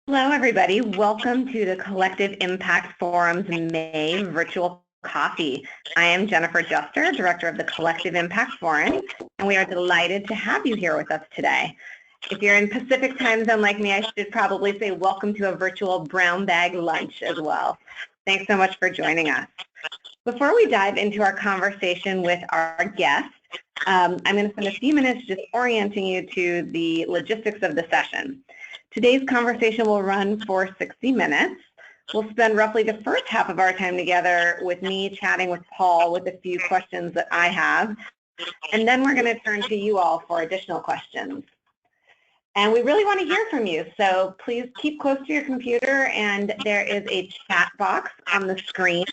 Hello, everybody. Welcome to the Collective Impact Forum's May virtual coffee. I am Jennifer Juster, Director of the Collective Impact Forum, and we are delighted to have you here with us today. If you're in Pacific time zone like me, I should probably say welcome to a virtual brown bag lunch as well. Thanks so much for joining us. Before we dive into our conversation with our guest, I'm going to spend a few minutes just orienting you to the logistics of the session. Today's conversation will run for 60 minutes. We'll spend roughly the first half of our time together with me chatting with Paul with a few questions that I have, and then we're going to turn to you all for additional questions. And we really want to hear from you, so please keep close to your computer, and there is a chat box on the screen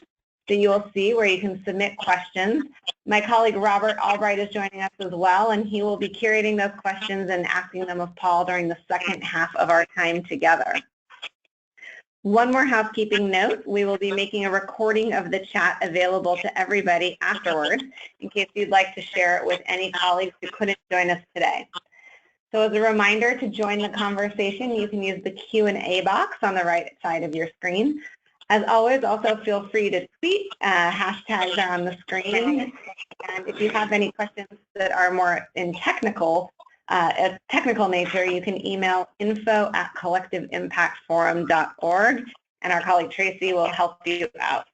that you will see where you can submit questions. My colleague Robert Albright is joining us as well, and he will be curating those questions and asking them of Paul during the second half of our time together. One more housekeeping note, we will be making a recording of the chat available to everybody afterwards in case you'd like to share it with any colleagues who couldn't join us today. So as a reminder, to join the conversation, you can use the Q&A box on the right side of your screen. As always, also feel free to tweet. Hashtags are on the screen. And if you have any questions that are more in technical nature, you can email info@collectiveimpactforum.org, and our colleague Tracy will help you out.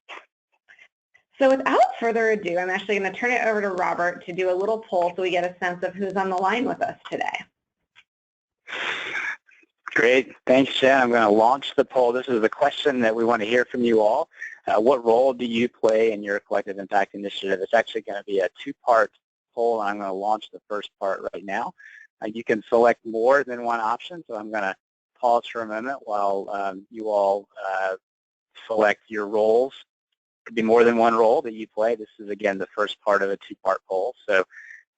So without further ado, I'm actually going to turn it over to Robert to do a little poll so we get a sense of who's on the line with us today. Great. Thanks, Jen. I'm going to launch the poll. This is the question that we want to hear from you all. What role do you play in your collective impact initiative? It's actually going to be a two-part poll, and I'm going to launch the first part right now. You can select more than one option, so I'm going to pause for a moment while you all select your roles. It could be more than one role that you play. This is, again, the first part of a two-part poll. So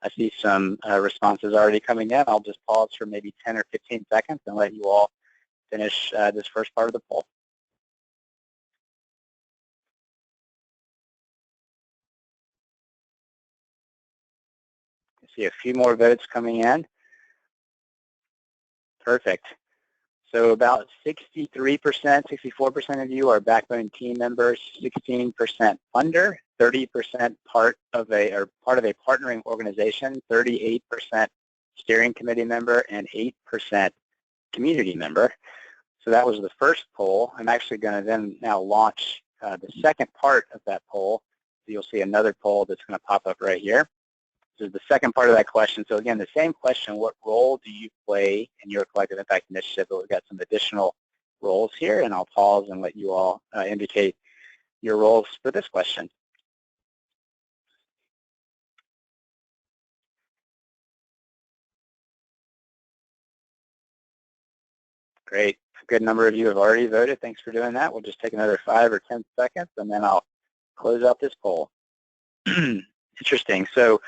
I see some responses already coming in. I'll just pause for maybe 10 or 15 seconds and let you all finish this first part of the poll. I see a few more votes coming in. Perfect. So about 63%, 64% of you are backbone team members, 16% funder, 30% part of a partnering organization, 38% steering committee member, and 8% community member. So that was the first poll. I'm actually going to then now launch the second part of that poll. So you'll see another poll that's going to pop up right here. This is the second part of that question. So again, the same question, what role do you play in your collective impact initiative? But we've got some additional roles here, and I'll pause and let you all indicate your roles for this question. Great. A good number of you have already voted. Thanks for doing that. We'll just take another 5 or 10 seconds, and then I'll close out this poll. Interesting. So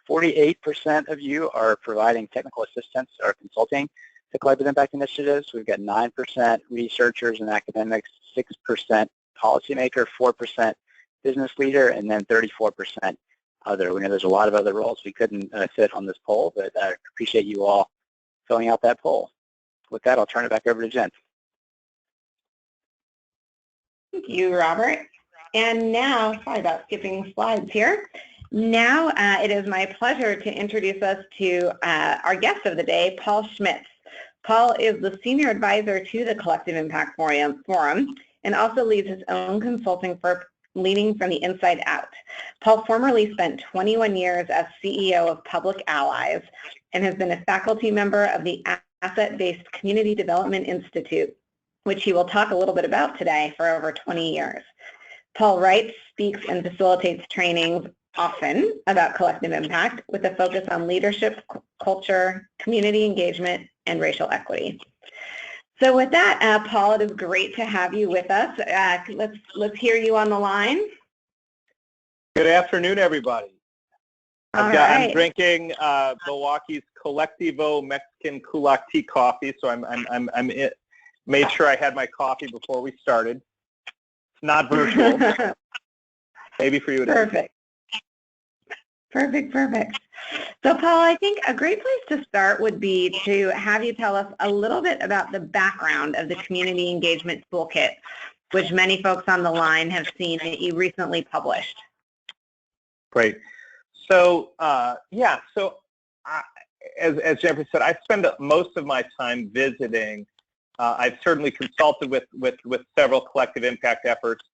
48% of you are providing technical assistance or consulting to collective impact initiatives. We've got 9% researchers and academics, 6% policymaker, 4% business leader, and then 34% other. We know there's a lot of other roles we couldn't fit on this poll, but I appreciate you all filling out that poll. With that, I'll turn it back over to Jen. Thank you, Robert. And now, sorry about skipping slides here. Now it is my pleasure to introduce us to our guest of the day, Paul Schmitz. Paul is the Senior Advisor to the Collective Impact Forum and also leads his own consulting firm, Leading from the Inside Out. Paul formerly spent 21 years as CEO of Public Allies and has been a faculty member of the Asset-Based Community Development Institute, which he will talk a little bit about today, for over 20 years. Paul writes, speaks, and facilitates trainings often about collective impact with a focus on leadership, culture, community engagement, and racial equity. So with that, Paul, it is great to have you with us. Let's hear you on the line. Good afternoon, everybody. I'm drinking Milwaukee's Colectivo Mexican Kulak tea coffee, so I'm made sure I had my coffee before we started. It's not virtual. Maybe for you it is. Perfect. So Paul, I think a great place to start would be to have you tell us a little bit about the background of the Community Engagement Toolkit, which many folks on the line have seen that you recently published. Great. So, as Jeffrey said, I spend most of my time visiting. I've certainly consulted with several collective impact efforts,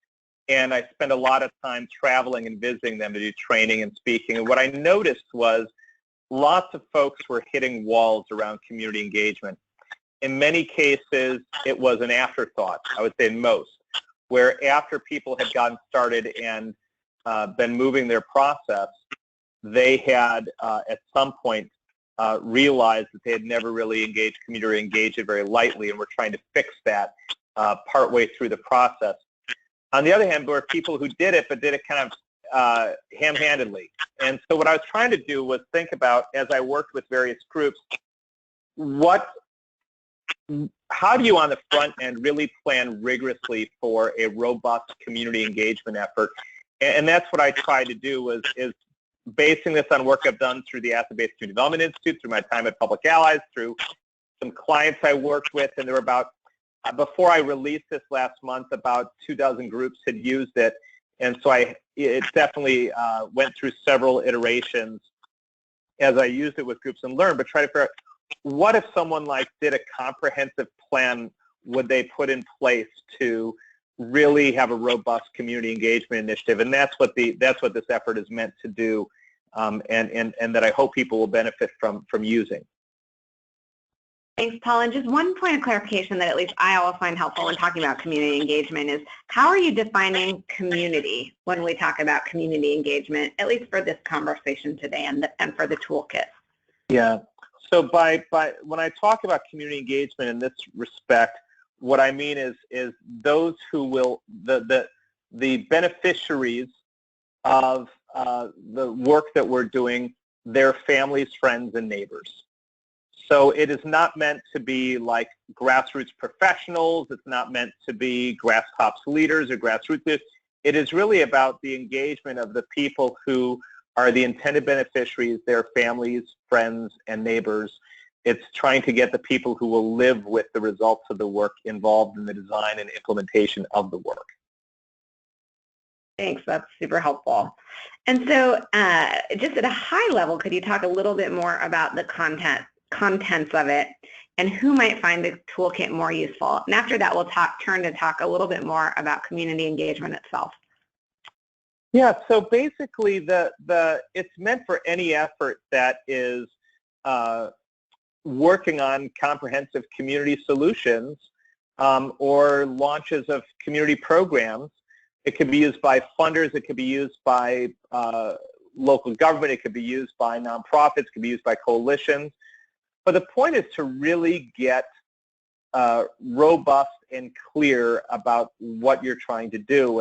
and I spend a lot of time traveling and visiting them to do training and speaking. And what I noticed was lots of folks were hitting walls around community engagement. In many cases, it was an afterthought, I would say in most, where after people had gotten started and been moving their process, they had at some point realized that they had never really engaged community or engaged it very lightly, and were trying to fix that partway through the process. On the other hand, there were people who did it, but did it kind of ham-handedly. And so what I was trying to do was think about, as I worked with various groups, how do you on the front end really plan rigorously for a robust community engagement effort? And that's what I tried to do is basing this on work I've done through the Asset-Based Community Development Institute, through my time at Public Allies, through some clients I worked with, and there were about, before I released this last month, about 24 groups had used it, and so it definitely went through several iterations as I used it with groups and learned, but try to figure out, what if someone did a comprehensive plan would they put in place to really have a robust community engagement initiative? And that's what this effort is meant to do, and that I hope people will benefit from using. Thanks, Paul. And just one point of clarification that at least I always find helpful when talking about community engagement is, how are you defining community when we talk about community engagement, at least for this conversation today and for the toolkit? Yeah. So when I talk about community engagement in this respect, what I mean is those who will, the beneficiaries of the work that we're doing, their families, friends, and neighbors. So it is not meant to be like grassroots professionals. It's not meant to be grass tops leaders or grassroots leaders. It is really about the engagement of the people who are the intended beneficiaries, their families, friends, and neighbors. It's trying to get the people who will live with the results of the work involved in the design and implementation of the work. Thanks, that's super helpful. And so just at a high level, could you talk a little bit more about the contents of it and who might find the toolkit more useful? And after that, we'll turn to talk a little bit more about community engagement itself. Yeah, so basically it's meant for any effort that is working on comprehensive community solutions or launches of community programs. It could be used by funders, it could be used by local government, it could be used by nonprofits, it could be used by coalitions. But the point is to really get robust and clear about what you're trying to do.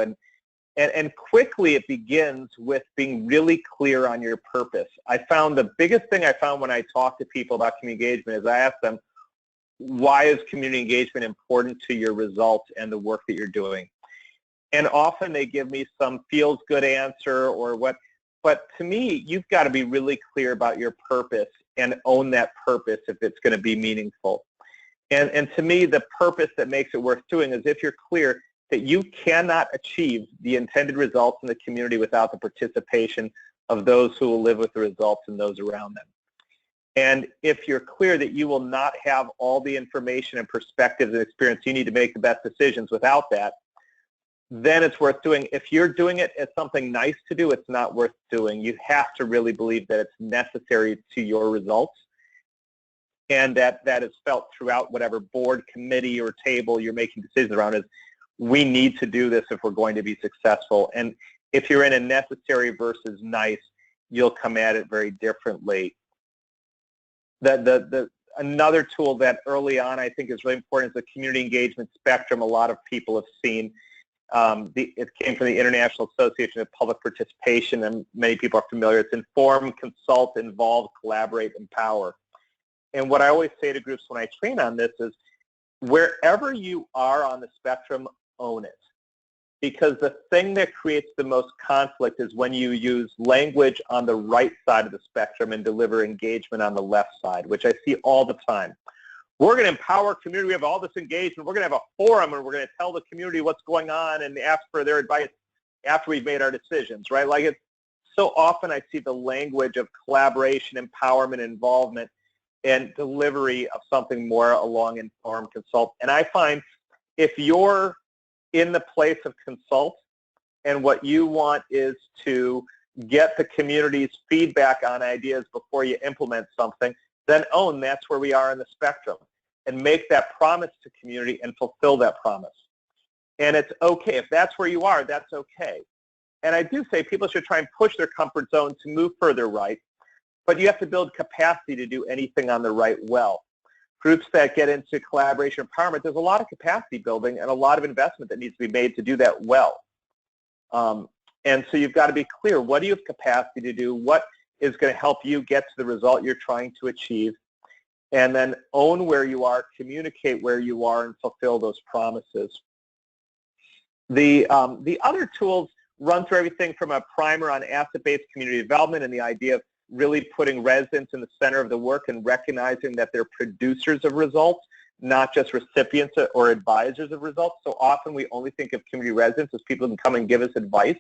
And quickly it begins with being really clear on your purpose. I found the biggest thing I found when I talk to people about community engagement is I ask them, why is community engagement important to your results and the work that you're doing? And often they give me some feels good answer or what, but to me, you've got to be really clear about your purpose and own that purpose if it's going to be meaningful. And to me, the purpose that makes it worth doing is if you're clear that you cannot achieve the intended results in the community without the participation of those who will live with the results and those around them. And if you're clear that you will not have all the information and perspectives and experience you need to make the best decisions without that, then it's worth doing. If you're doing it as something nice to do, it's not worth doing. You have to really believe that it's necessary to your results, and that is felt throughout whatever board, committee, or table you're making decisions around is, we need to do this if we're going to be successful. And if you're in a necessary versus nice, you'll come at it very differently. Another tool that early on I think is really important is the community engagement spectrum. A lot of people have seen. It came from the International Association of Public Participation, and many people are familiar. It's inform, consult, involve, collaborate, empower. And what I always say to groups when I train on this is, wherever you are on the spectrum, own it. because the thing that creates the most conflict is when you use language on the right side of the spectrum and deliver engagement on the left side, which I see all the time. We're going to empower community. We have all this engagement. We're going to have a forum, and we're going to tell the community what's going on and ask for their advice after we've made our decisions, right? Like, it's so often I see the language of collaboration, empowerment, involvement, and delivery of something more along inform, consult. And I find if you're in the place of consult and what you want is to get the community's feedback on ideas before you implement something, then own that's where we are in the spectrum and make that promise to community and fulfill that promise. And it's okay. If that's where you are, that's okay. And I do say people should try and push their comfort zone to move further right, but you have to build capacity to do anything on the right well. Groups that get into collaboration empowerment, there's a lot of capacity building and a lot of investment that needs to be made to do that well. And so you've got to be clear, what do you have capacity to do? What is going to help you get to the result you're trying to achieve? And then own where you are, communicate where you are, and fulfill those promises. The other tools run through everything from a primer on asset-based community development and the idea of really putting residents in the center of the work and recognizing that they're producers of results, not just recipients or advisors of results. So often we only think of community residents as people who can come and give us advice,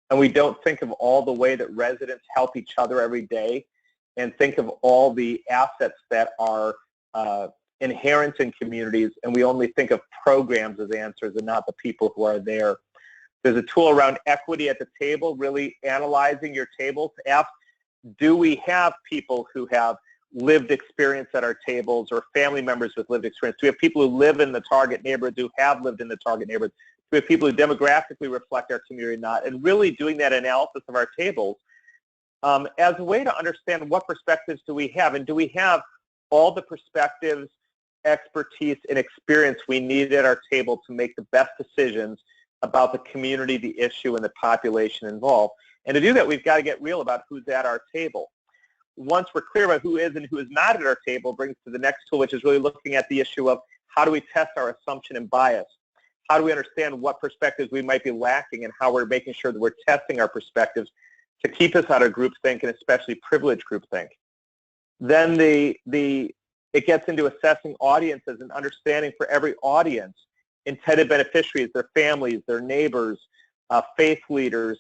and we don't think of all the way that residents help each other every day and think of all the assets that are inherent in communities, and we only think of programs as answers and not the people who are there. There's a tool around equity at the table, really analyzing your tables to ask, do we have people who have lived experience at our tables or family members with lived experience? Do we have people who live in the target neighborhood who have lived in the target neighborhood? Do we have people who demographically reflect our community or not? And really doing that analysis of our tables as a way to understand what perspectives do we have, and do we have all the perspectives, expertise, and experience we need at our table to make the best decisions about the community, the issue, and the population involved. And to do that, we've got to get real about who's at our table. Once we're clear about who is and who is not at our table, brings to the next tool, which is really looking at the issue of how do we test our assumption and bias? How do we understand what perspectives we might be lacking and how we're making sure that we're testing our perspectives to keep us out of groupthink and especially privileged groupthink? Then it gets into assessing audiences and understanding for every audience, intended beneficiaries, their families, their neighbors, faith leaders,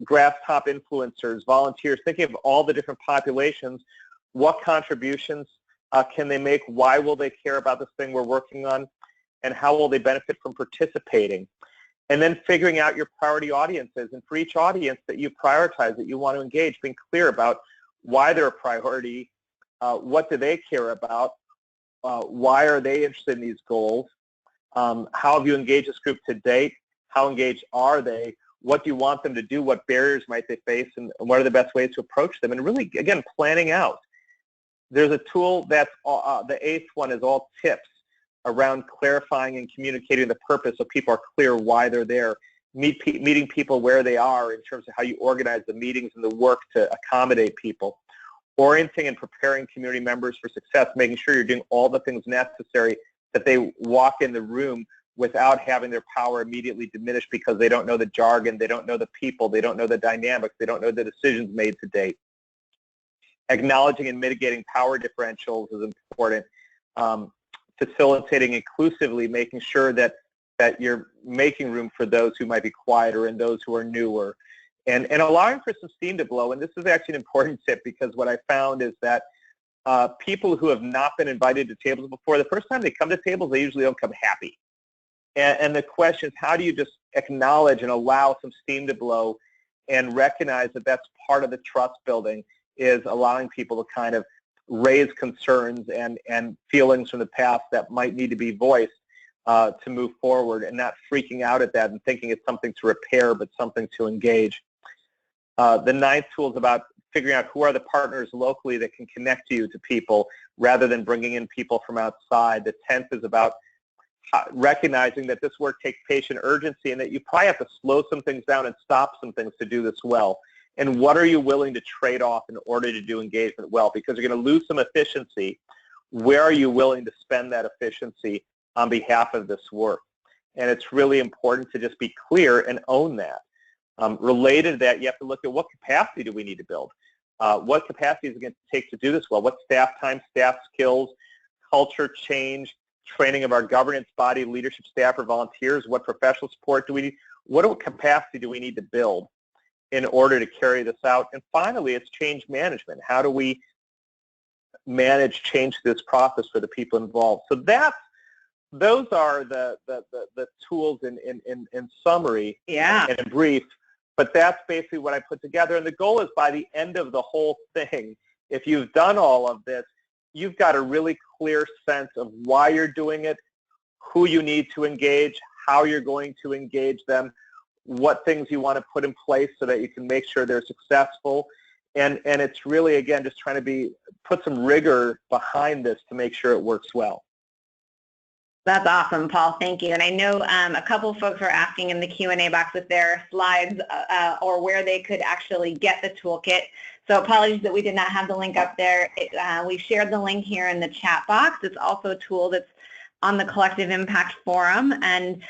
grass top influencers, volunteers, thinking of all the different populations, what contributions can they make, why will they care about this thing we're working on, and how will they benefit from participating? And then figuring out your priority audiences, and for each audience that you prioritize, that you want to engage, being clear about why they're a priority, what do they care about, why are they interested in these goals, how have you engaged this group to date, how engaged are they, what do you want them to do, what barriers might they face, and what are the best ways to approach them, and really, again, planning out. There's a tool that's, the 8th one is all tips around clarifying and communicating the purpose so people are clear why they're there, meeting people where they are in terms of how you organize the meetings and the work to accommodate people, orienting and preparing community members for success, making sure you're doing all the things necessary that they walk in the room without having their power immediately diminished because they don't know the jargon, they don't know the people, they don't know the dynamics, they don't know the decisions made to date. Acknowledging and mitigating power differentials is important. Facilitating inclusively, making sure that you're making room for those who might be quieter and those who are newer. And allowing for some steam to blow. And this is actually an important tip because what I found is that people who have not been invited to tables before, the first time they come to tables, they usually don't come happy. And the question is, how do you just acknowledge and allow some steam to blow and recognize that that's part of the trust building, is allowing people to kind of raise concerns and feelings from the past that might need to be voiced to move forward, and not freaking out at that and thinking it's something to repair but something to engage. The 9th tool is about figuring out who are the partners locally that can connect you to people rather than bringing in people from outside. The 10th is about recognizing that this work takes patient urgency and that you probably have to slow some things down and stop some things to do this well. And what are you willing to trade off in order to do engagement well? Because you're going to lose some efficiency. Where are you willing to spend that efficiency on behalf of this work? and it's really important to just be clear and own that. Related to that, you have to look at what capacity do we need to build. What capacity is it going to take to do this well? What staff time, staff skills, culture change, training of our governance body, leadership staff or volunteers? What professional support do we need? What capacity do we need to build in order to carry this out? And finally, it's change management. How do we manage change to this process for the people involved? So those are the tools in summary, yeah, and in brief. But that's basically what I put together. And the goal is by the end of the whole thing, if you've done all of this, you've got a really clear sense of why you're doing it, who you need to engage, how you're going to engage them, what things you want to put in place so that you can make sure they're successful. And it's really, again, just trying to put some rigor behind this to make sure it works well. That's awesome, Paul. Thank you. And I know a couple of folks were asking in the Q&A box if there are slides or where they could actually get the toolkit. So apologies that we did not have the link up there. We shared the link here in the chat box. It's also a tool that's on the Collective Impact Forum. And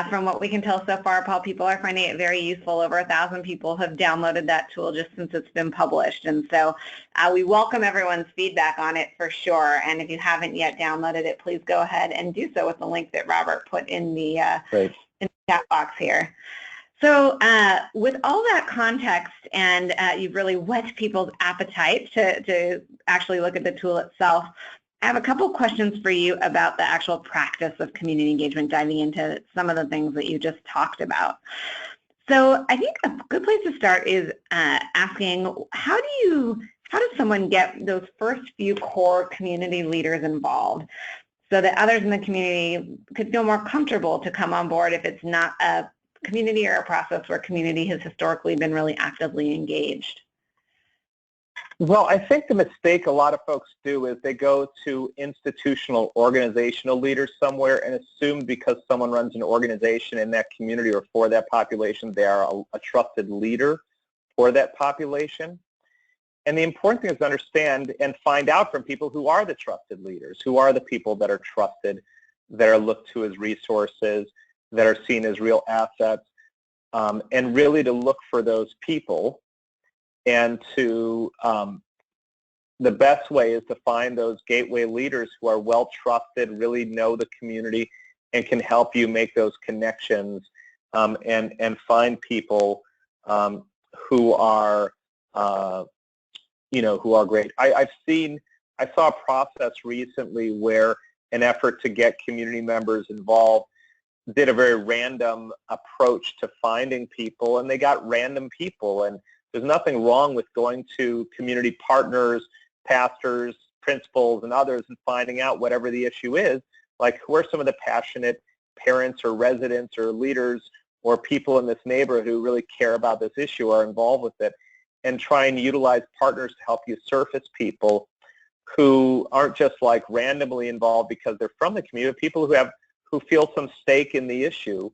from what we can tell so far, Paul, people are finding it very useful. Over 1,000 people have downloaded that tool just since it's been published. And so we welcome everyone's feedback on it for sure. And if you haven't yet downloaded it, please go ahead and do so with the link that Robert put in the, in the chat box here. So with all that context, and you've really whet people's appetite to actually look at the tool itself, I have a couple questions for you about the actual practice of community engagement, diving into some of the things that you just talked about. So I think a good place to start is asking, how does someone get those first few core community leaders involved so that others in the community could feel more comfortable to come on board if it's not a community or a process where community has historically been really actively engaged? Well, I think the mistake a lot of folks do is they go to institutional organizational leaders somewhere and assume because someone runs an organization in that community or for that population, they are a trusted leader for that population. And the important thing is to understand and find out from people who are the trusted leaders, who are the people that are trusted, that are looked to as resources, that are seen as real assets, and really to look for those people. And to the best way is to find those gateway leaders who are well trusted, really know the community, and can help you make those connections and find people who are who are great. I saw a process recently where an effort to get community members involved did a very random approach to finding people, and they got random people. And there's nothing wrong with going to community partners, pastors, principals, and others and finding out whatever the issue is, like who are some of the passionate parents or residents or leaders or people in this neighborhood who really care about this issue or are involved with it, and try and utilize partners to help you surface people who aren't just like randomly involved because they're from the community, people who feel some stake in the issue.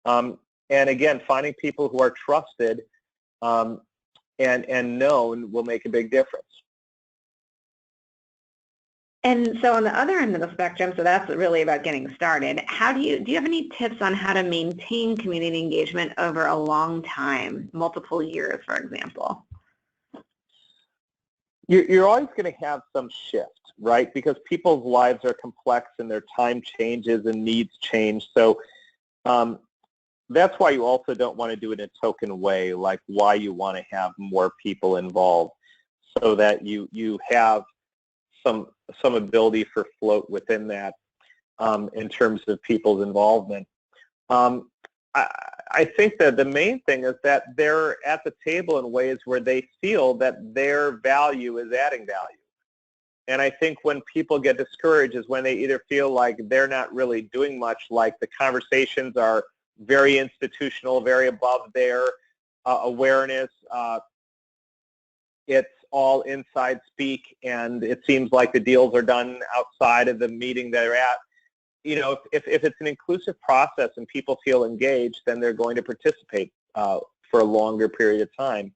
And again, finding people who are trusted and known will make a big difference. And so on the other end of the spectrum, so that's really about getting started, do you have any tips on how to maintain community engagement over a long time, multiple years, for example? You're always going to have some shift, right? Because people's lives are complex and their time changes and needs change. So that's why you also don't want to do it in a token way, like why you want to have more people involved, so that you have some ability for float within that in terms of people's involvement. I think that the main thing is that they're at the table in ways where they feel that their value is adding value. And I think when people get discouraged is when they either feel like they're not really doing much, like the conversations are very institutional, very above their awareness. It's all inside speak, and it seems like the deals are done outside of the meeting they're at. You know, if it's an inclusive process and people feel engaged, then they're going to participate for a longer period of time.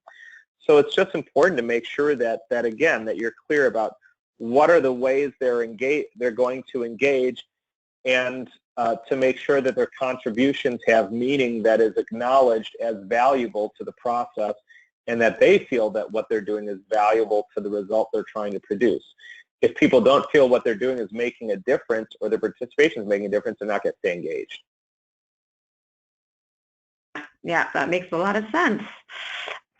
So it's just important to make sure that again, that you're clear about what are the ways they're going to engage, and to make sure that their contributions have meaning that is acknowledged as valuable to the process, and that they feel that what they're doing is valuable to the result they're trying to produce. If people don't feel what they're doing is making a difference, or their participation is making a difference, they're not going to stay engaged. Yeah, that makes a lot of sense.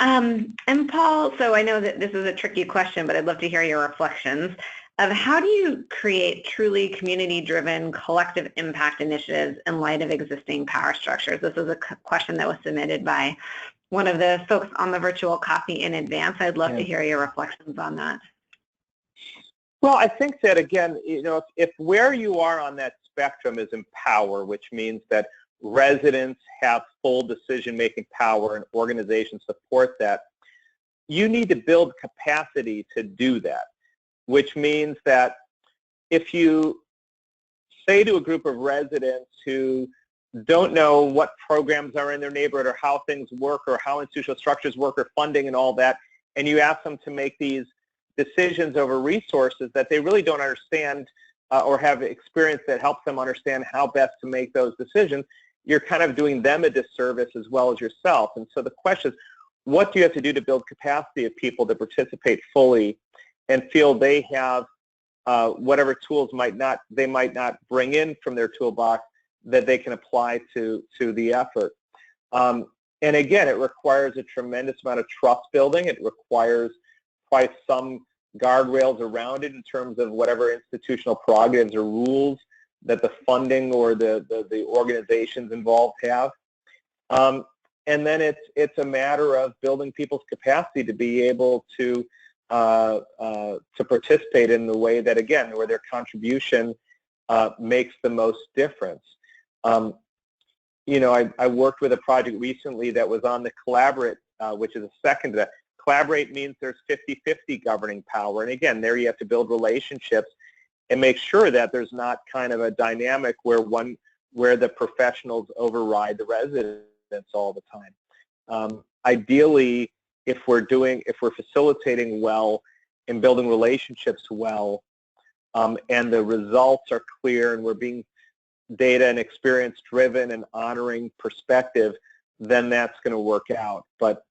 And Paul, so I know that this is a tricky question, but I'd love to hear your reflections of how do you create truly community-driven collective impact initiatives in light of existing power structures? This is a question that was submitted by one of the folks on the virtual coffee in advance. I'd love to hear your reflections on that. Well, I think that, again, if where you are on that spectrum is in power, which means that residents have full decision-making power and organizations support that, you need to build capacity to do that, which means that if you say to a group of residents who don't know what programs are in their neighborhood or how things work or how institutional structures work or funding and all that, and you ask them to make these decisions over resources that they really don't understand or have experience that helps them understand how best to make those decisions, you're kind of doing them a disservice as well as yourself. And so the question is, what do you have to do to build capacity of people to participate fully and feel they have whatever tools they might not bring in from their toolbox that they can apply to the effort. And again, it requires a tremendous amount of trust building. It requires probably some guardrails around it in terms of whatever institutional prerogatives or rules that the funding or the organizations involved have. And then it's a matter of building people's capacity to be able to participate in the way that, again, where their contribution makes the most difference. I worked with a project recently that was on the Collaborate, which is a second to that. Collaborate means there's 50-50 governing power. And again, there you have to build relationships and make sure that there's not kind of a dynamic where the professionals override the residents all the time. Ideally, if we're facilitating well and building relationships well, and the results are clear and we're being data and experience driven and honoring perspective, then that's going to work out. But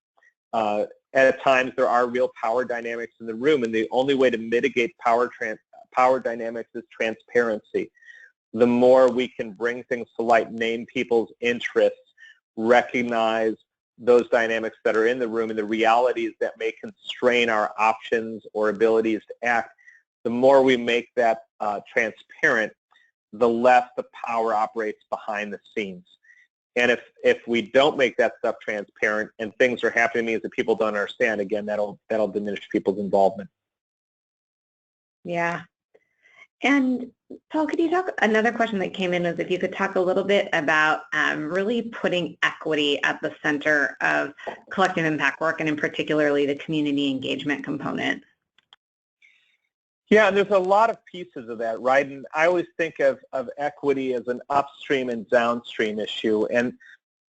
at times there are real power dynamics in the room, and the only way to mitigate power dynamics is transparency. The more we can bring things to light, name people's interests, recognize those dynamics that are in the room and the realities that may constrain our options or abilities to act, the more we make that transparent, the less the power operates behind the scenes. And if we don't make that stuff transparent and things are happening to me that people don't understand, again, that'll diminish people's involvement. Yeah. And Paul, could you talk, another question that came in is if you could talk a little bit about really putting equity at the center of collective impact work, and in particularly the community engagement component. Yeah, and there's a lot of pieces of that, right? And I always think of equity as an upstream and downstream issue. And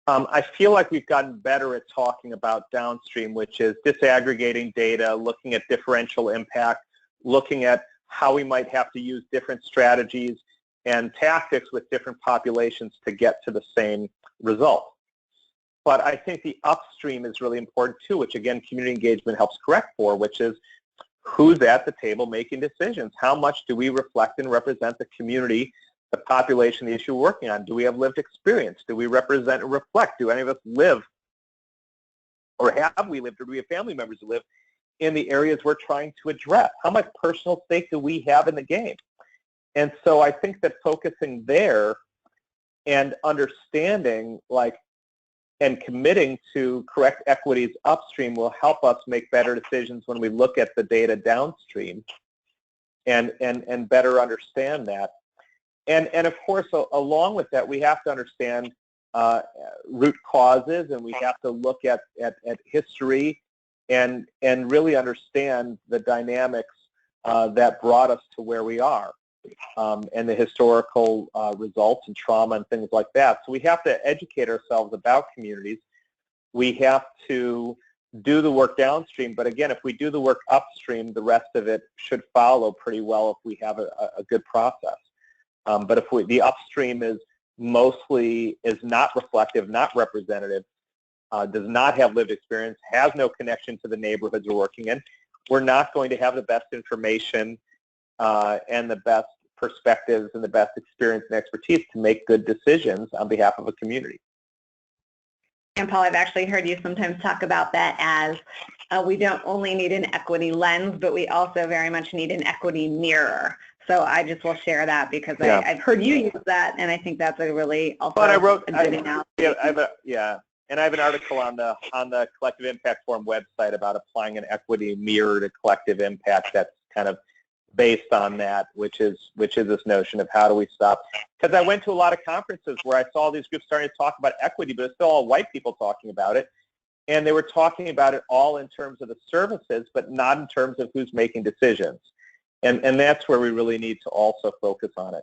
I feel like we've gotten better at talking about downstream, which is disaggregating data, looking at differential impact, looking at how we might have to use different strategies and tactics with different populations to get to the same result. But I think the upstream is really important too, which again, community engagement helps correct for, which is who's at the table making decisions? How much do we reflect and represent the community, the population, the issue we're working on? Do we have lived experience? Do we represent and reflect? Do any of us live, or have we lived, or do we have family members who live in the areas we're trying to address? How much personal stake do we have in the game? And so I think that focusing there and understanding and committing to correct equities upstream will help us make better decisions when we look at the data downstream and better understand that. And of course, along with that, we have to understand root causes, and we have to look at history and really understand the dynamics that brought us to where we are, and the historical results and trauma and things like that. So we have to educate ourselves about communities. We have to do the work downstream, but again, if we do the work upstream, the rest of it should follow pretty well if we have a good process. But if the upstream is not reflective, not representative, does not have lived experience, has no connection to the neighborhoods we're working in, we're not going to have the best information and the best perspectives and the best experience and expertise to make good decisions on behalf of a community. And Paul, I've actually heard you sometimes talk about that as we don't only need an equity lens, but we also very much need an equity mirror. So I just will share that because I've heard you use that, and I think that's a really also a good analogy. And I have an article on the Collective Impact Forum website about applying an equity mirror to collective impact that's kind of based on that, which is this notion of how do we stop. Because I went to a lot of conferences where I saw these groups starting to talk about equity, but it's still all white people talking about it. And they were talking about it all in terms of the services, but not in terms of who's making decisions. And that's where we really need to also focus on it.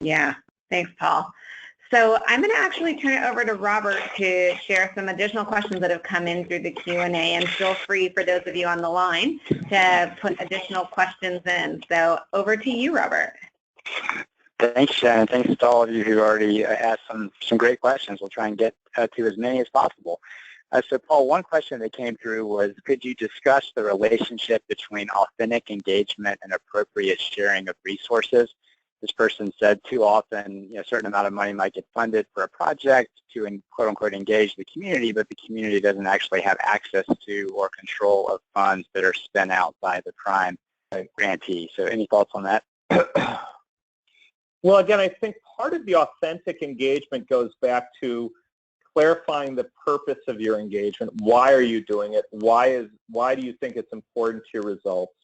Yeah, thanks, Paul. So I'm going to actually turn it over to Robert to share some additional questions that have come in through the Q&A, and feel free for those of you on the line to put additional questions in. So over to you, Robert. Thanks, Shannon. Thanks to all of you who already asked some great questions. We'll try and get to as many as possible. So Paul, one question that came through was, could you discuss the relationship between authentic engagement and appropriate sharing of resources? This person said too often, a certain amount of money might get funded for a project to quote unquote engage the community, but the community doesn't actually have access to or control of funds that are spent out by the prime grantee. So any thoughts on that? Well, again, I think part of the authentic engagement goes back to clarifying the purpose of your engagement. Why are you doing it? Why do you think it's important to your results?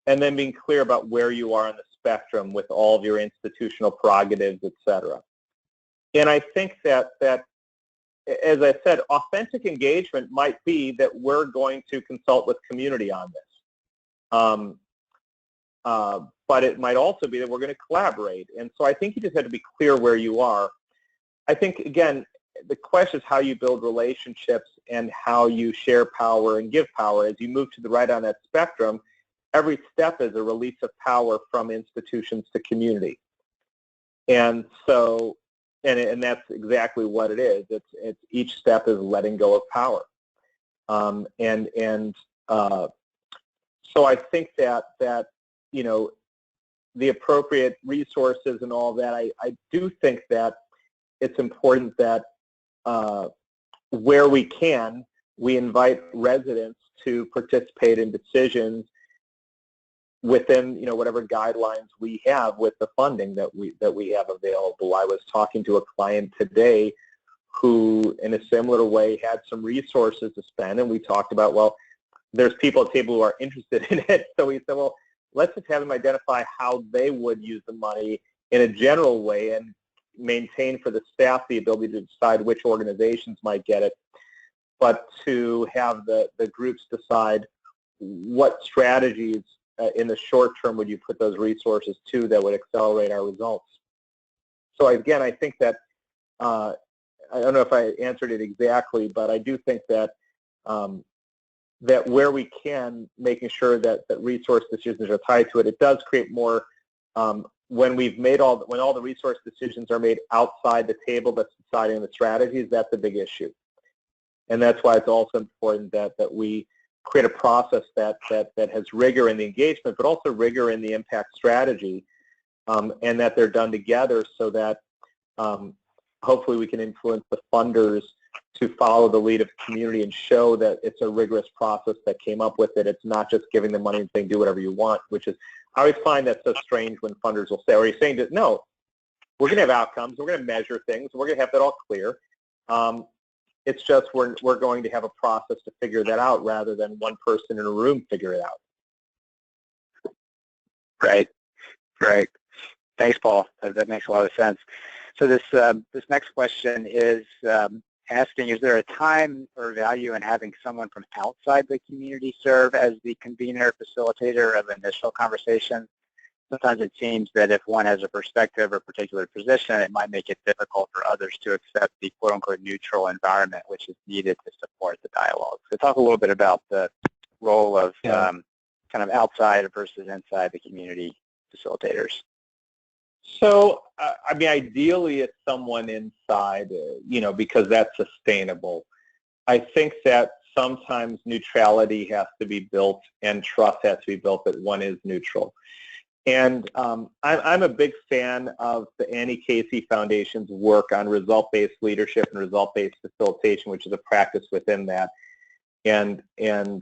And then being clear about where you are on the spectrum with all of your institutional prerogatives, et cetera. And I think that, as I said, authentic engagement might be that we're going to consult with community on this. But it might also be that we're going to collaborate. And so I think you just have to be clear where you are. I think, again, the question is how you build relationships and how you share power and give power. As you move to the right on that spectrum, every step is a release of power from institutions to community. And so, and that's exactly what it is. It's each step is letting go of power. So I think that the appropriate resources and all that, I do think that it's important that where we can, we invite residents to participate in decisions within whatever guidelines we have with the funding that we have available. I was talking to a client today who, in a similar way, had some resources to spend, and we talked about, well, there's people at the table who are interested in it, so we said, well, let's just have them identify how they would use the money in a general way and maintain for the staff the ability to decide which organizations might get it, but to have the groups decide what strategies in the short term would you put those resources to that would accelerate our results. So again, I think that, I don't know if I answered it exactly, but I do think that that where we can, making sure that resource decisions are tied to it, it does create more, when all the resource decisions are made outside the table that's deciding the strategies, that's a big issue. And that's why it's also important that we create a process that has rigor in the engagement, but also rigor in the impact strategy, and that they're done together so that hopefully we can influence the funders to follow the lead of the community and show that it's a rigorous process that came up with it. It's not just giving them money and saying, do whatever you want, which is, I always find that so strange when funders will say, or you're saying that, no, we're going to have outcomes, we're going to measure things, we're going to have that all clear. It's just we're going to have a process to figure that out rather than one person in a room figure it out. Right. Thanks, Paul. That makes a lot of sense. So this next question is asking, is there a time or value in having someone from outside the community serve as the convener, facilitator of initial conversation? Sometimes it seems that if one has a perspective or particular position, it might make it difficult for others to accept the quote-unquote neutral environment which is needed to support the dialogue. So talk a little bit about the role of kind of outside versus inside the community facilitators. So, I mean, ideally it's someone inside, because that's sustainable. I think that sometimes neutrality has to be built and trust has to be built that one is neutral. And I'm a big fan of the Annie Casey Foundation's work on result-based leadership and result-based facilitation, which is a practice within that, and the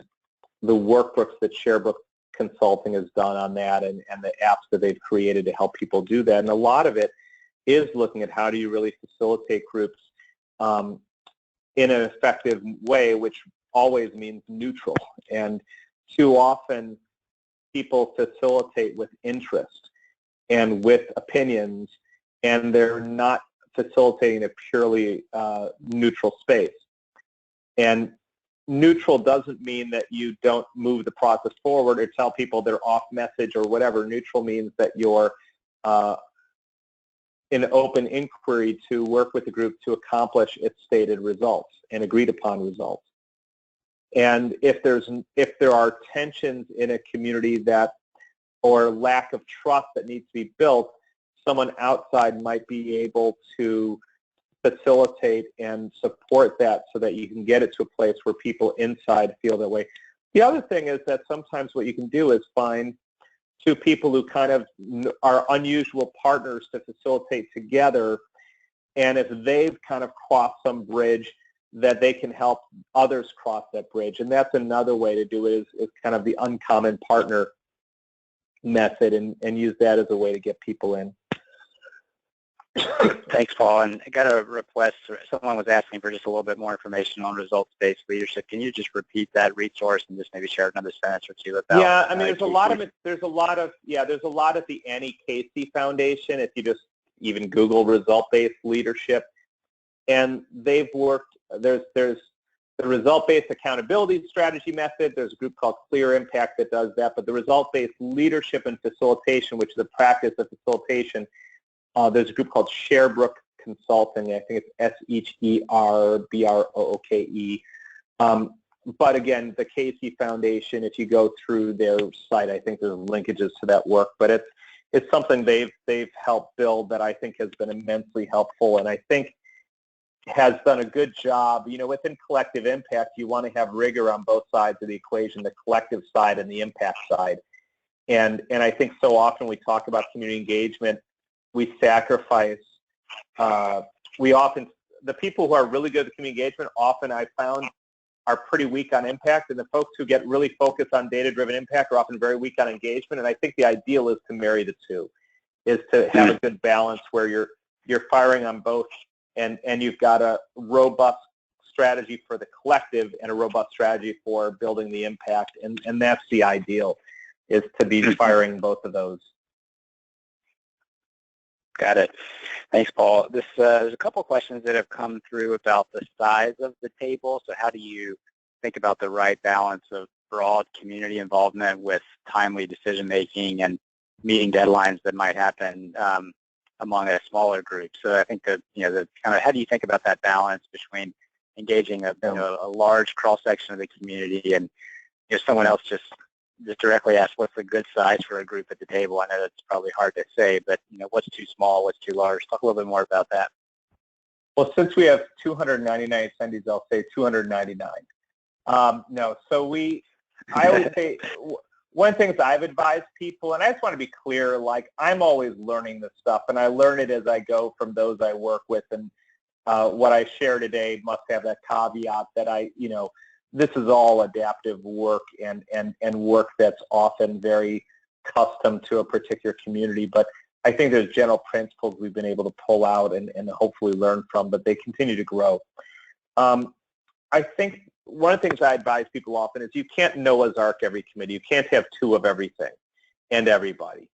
workbooks that Sharebrook Consulting has done on that, and the apps that they've created to help people do that. And a lot of it is looking at how do you really facilitate groups in an effective way, which always means neutral. And too often people facilitate with interest and with opinions, and they're not facilitating a purely neutral space. And neutral doesn't mean that you don't move the process forward or tell people they're off message or whatever. Neutral means that you're in open inquiry to work with the group to accomplish its stated results and agreed upon results. And if there are tensions in a community or lack of trust that needs to be built, someone outside might be able to facilitate and support that so that you can get it to a place where people inside feel that way. The other thing is that sometimes what you can do is find two people who kind of are unusual partners to facilitate together, and if they've kind of crossed some bridge, that they can help others cross that bridge. And that's another way to do it, is kind of the uncommon partner method, and use that as a way to get people in. Thanks, Paul. And I got a request. Someone was asking for just a little bit more information on results-based leadership. Can you just repeat that resource and just maybe share another sentence or two about? Yeah, I mean, there's a lot at the Annie Casey Foundation. If you just even Google result-based leadership, and they've worked. There's the result-based accountability strategy method. There's a group called Clear Impact that does that. But the result-based leadership and facilitation, which is a practice of facilitation, there's a group called Sharebrook Consulting. I think it's SHERBROOKE. But again, the Casey Foundation, if you go through their site, I think there's linkages to that work. But it's something they've helped build that I think has been immensely helpful, and I think has done a good job. Within collective impact, you want to have rigor on both sides of the equation, the collective side and the impact side. And I think so often we talk about community engagement, we sacrifice, the people who are really good at community engagement often I found are pretty weak on impact, and the folks who get really focused on data-driven impact are often very weak on engagement. And I think the ideal is to marry the two, is to have a good balance where you're firing on both, and you've got a robust strategy for the collective and a robust strategy for building the impact, and that's the ideal, is to be firing both of those. Got it. Thanks, Paul. There's a couple questions that have come through about the size of the table. So how do you think about the right balance of broad community involvement with timely decision-making and meeting deadlines that might happen among a smaller group? So I think that, how do you think about that balance between engaging a large cross-section of the community, and someone else just directly asked, what's a good size for a group at the table? I know that's probably hard to say, but what's too small, what's too large? Talk a little bit more about that. Well, since we have 299 attendees, I'll say 299. No, so I always say, one of the things I've advised people, and I just want to be clear, like, I'm always learning this stuff, and I learn it as I go from those I work with, and what I share today must have that caveat that this is all adaptive work and work that's often very custom to a particular community. But I think there's general principles we've been able to pull out and hopefully learn from, but they continue to grow. I think one of the things I advise people often is you can't Noah's Ark every committee. You can't have two of everything and everybody.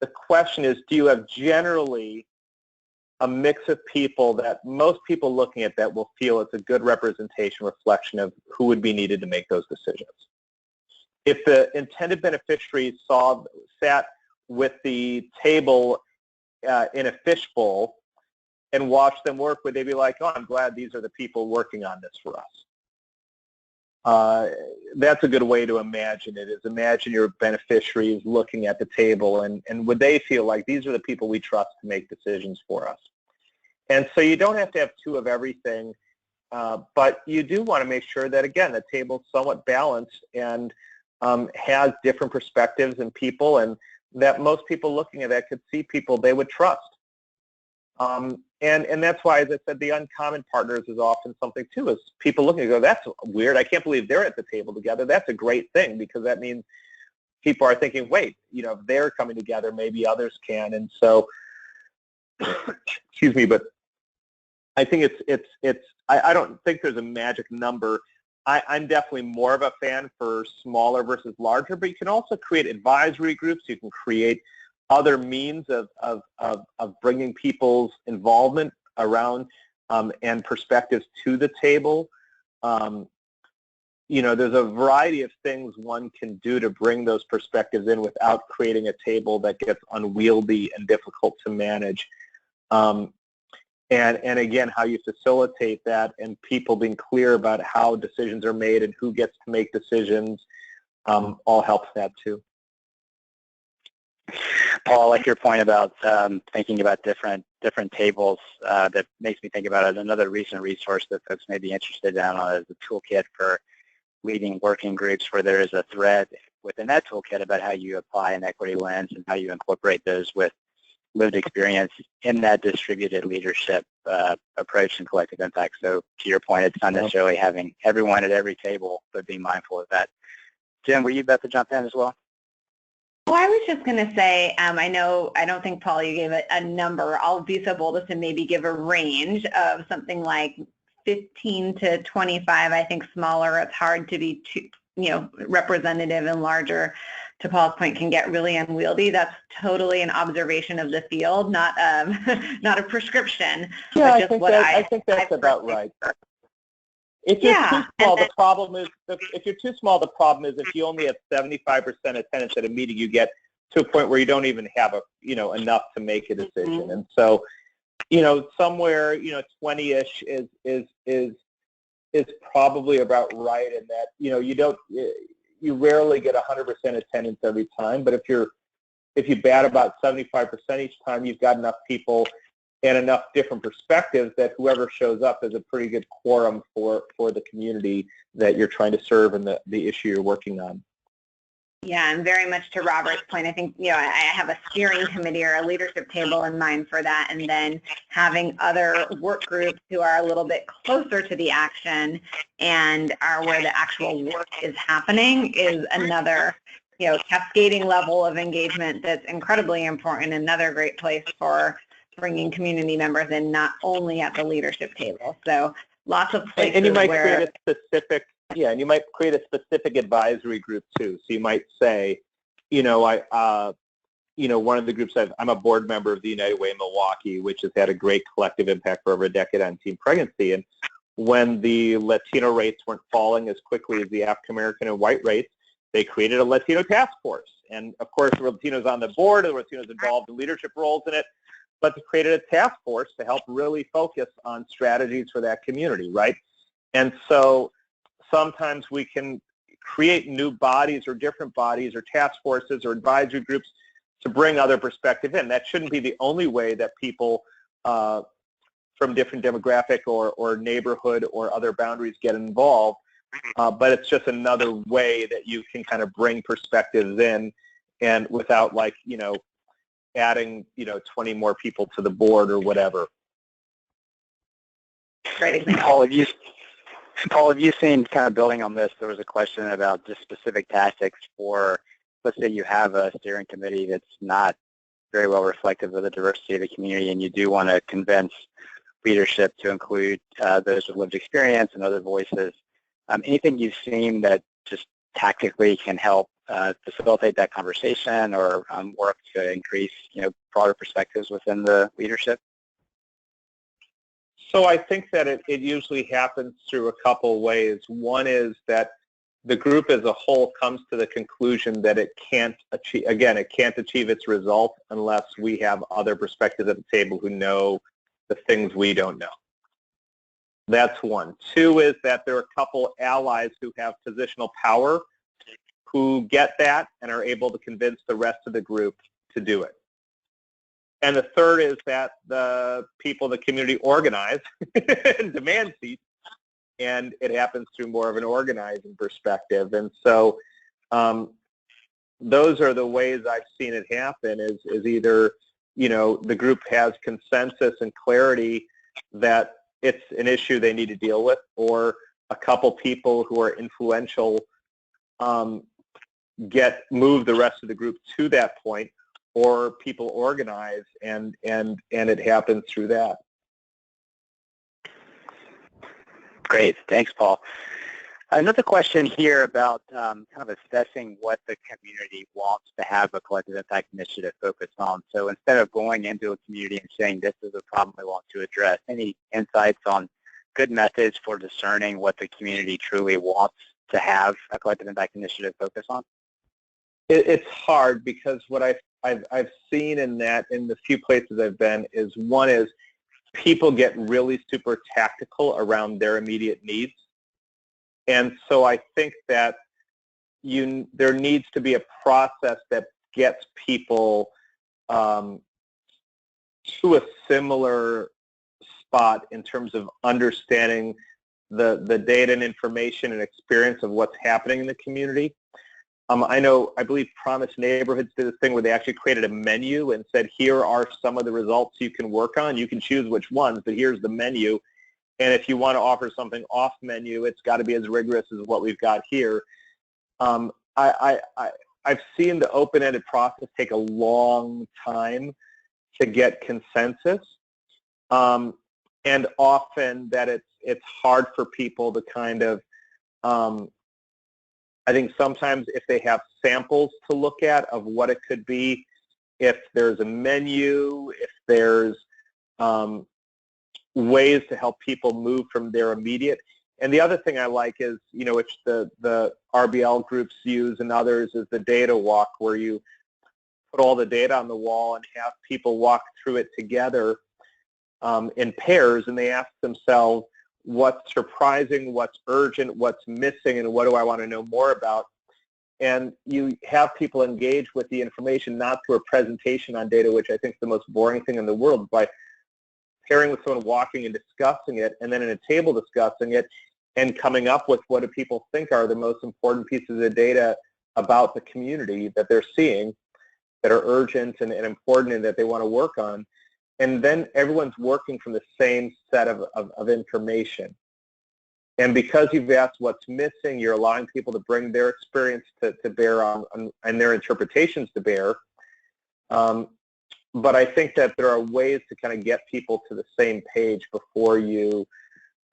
The question is, do you have generally a mix of people that most people looking at that will feel it's a good representation, reflection of who would be needed to make those decisions? If the intended beneficiaries sat with the table in a fishbowl and watched them work, would they be like, oh, I'm glad these are the people working on this for us? that's a good way to imagine it, is imagine your beneficiaries looking at the table and would they feel like these are the people we trust to make decisions for us. And so you don't have to have two of everything, but you do want to make sure that, again, the table's somewhat balanced and has different perspectives and people, and that most people looking at that could see people they would trust. And that's why, as I said, the uncommon partners is often something, too, is people looking and go, that's weird. I can't believe they're at the table together. That's a great thing, because that means people are thinking, wait, if they're coming together, maybe others can. And so, excuse me, but I think I don't think there's a magic number. I'm definitely more of a fan for smaller versus larger, but you can also create advisory groups. You can create other means of bringing people's involvement around and perspectives to the table. There's a variety of things one can do to bring those perspectives in without creating a table that gets unwieldy and difficult to manage. And again, how you facilitate that and people being clear about how decisions are made and who gets to make decisions all helps that too. Paul, I like your point about thinking about different tables. That makes me think about another recent resource that folks may be interested in is a toolkit for leading working groups, where there is a thread within that toolkit about how you apply an equity lens and how you incorporate those with lived experience in that distributed leadership approach and collective impact. So to your point, it's not necessarily having everyone at every table, but being mindful of that. Jim, were you about to jump in as well? Well, I was just going to say, I don't think, Paul, you gave a number. I'll be so bold as to maybe give a range of something like 15 to 25. I think smaller, it's hard to be too, representative, and larger, to Paul's point, can get really unwieldy. That's totally an observation of the field, not not a prescription. Yeah, I think that's about right. If you're too small, the problem is if you only have 75% attendance at a meeting, you get to a point where you don't even have enough to make a decision. Mm-hmm. And so, somewhere 20-ish is probably about right, in that you rarely get 100% attendance every time, but if you bat about 75% each time, you've got enough people and enough different perspectives that whoever shows up is a pretty good quorum for the community that you're trying to serve and the issue you're working on. Yeah, and very much to Robert's point, I think, I have a steering committee or a leadership table in mind for that, and then having other work groups who are a little bit closer to the action and are where the actual work is happening is another, cascading level of engagement that's incredibly important. Another great place for bringing community members in, not only at the leadership table. So lots of places and you might where create a specific, you might create a specific advisory group too. So you might say, one of the groups I'm a board member of the United Way Milwaukee, which has had a great collective impact for over a decade on teen pregnancy. And when the Latino rates weren't falling as quickly as the African American and white rates, they created a Latino task force. And of course, there were Latinos on the board, there were Latinos involved in leadership roles in it, but they created a task force to help really focus on strategies for that community, right? And so sometimes we can create new bodies or different bodies or task forces or advisory groups to bring other perspective in. That shouldn't be the only way that people from different demographic or neighborhood or other boundaries get involved, but it's just another way that you can kind of bring perspectives in, and without adding 20 more people to the board or whatever. Great example. Paul, have you seen, kind of building on this, there was a question about just specific tactics for, let's say you have a steering committee that's not very well reflective of the diversity of the community, and you do want to convince leadership to include those with lived experience and other voices. Anything you've seen that just tactically can help facilitate that conversation or work to increase, broader perspectives within the leadership? So I think that it usually happens through a couple ways. One is that the group as a whole comes to the conclusion that it can't achieve its results unless we have other perspectives at the table who know the things we don't know. That's one. Two is that there are a couple allies who have positional power who get that and are able to convince the rest of the group to do it. And the third is that the people in the community organize and demand seats, and it happens through more of an organizing perspective. And so those are the ways I've seen it happen is either, the group has consensus and clarity that it's an issue they need to deal with, or a couple people who are influential move the rest of the group to that point, or people organize and it happens through that. Great, thanks, Paul. Another question here about kind of assessing what the community wants to have a collective impact initiative focus on. So instead of going into a community and saying this is a problem we want to address, any insights on good methods for discerning what the community truly wants to have a collective impact initiative focus on? It's hard because what I've seen in the few places I've been is one is people get really super tactical around their immediate needs. And so I think that there needs to be a process that gets people to a similar spot in terms of understanding the data and information and experience of what's happening in the community. I believe Promise Neighborhoods did this thing where they actually created a menu and said, here are some of the results you can work on. You can choose which ones, but here's the menu. And if you want to offer something off menu, it's got to be as rigorous as what we've got here. I've seen the open-ended process take a long time to get consensus, and often that it's hard for people to kind of, I think sometimes if they have samples to look at of what it could be, if there's a menu, if there's ways to help people move from their immediate. And the other thing I like is, which the RBL groups use and others, is the data walk, where you put all the data on the wall and have people walk through it together in pairs, and they ask themselves, what's surprising, what's urgent, what's missing, and what do I want to know more about? And you have people engage with the information, not through a presentation on data, which I think is the most boring thing in the world, by pairing with someone walking and discussing it, and then in a table discussing it, and coming up with what do people think are the most important pieces of data about the community that they're seeing that are urgent and important and that they want to work on. And then everyone's working from the same set of information. And because you've asked what's missing, you're allowing people to bring their experience to bear on and their interpretations to bear. But I think that there are ways to kind of get people to the same page before you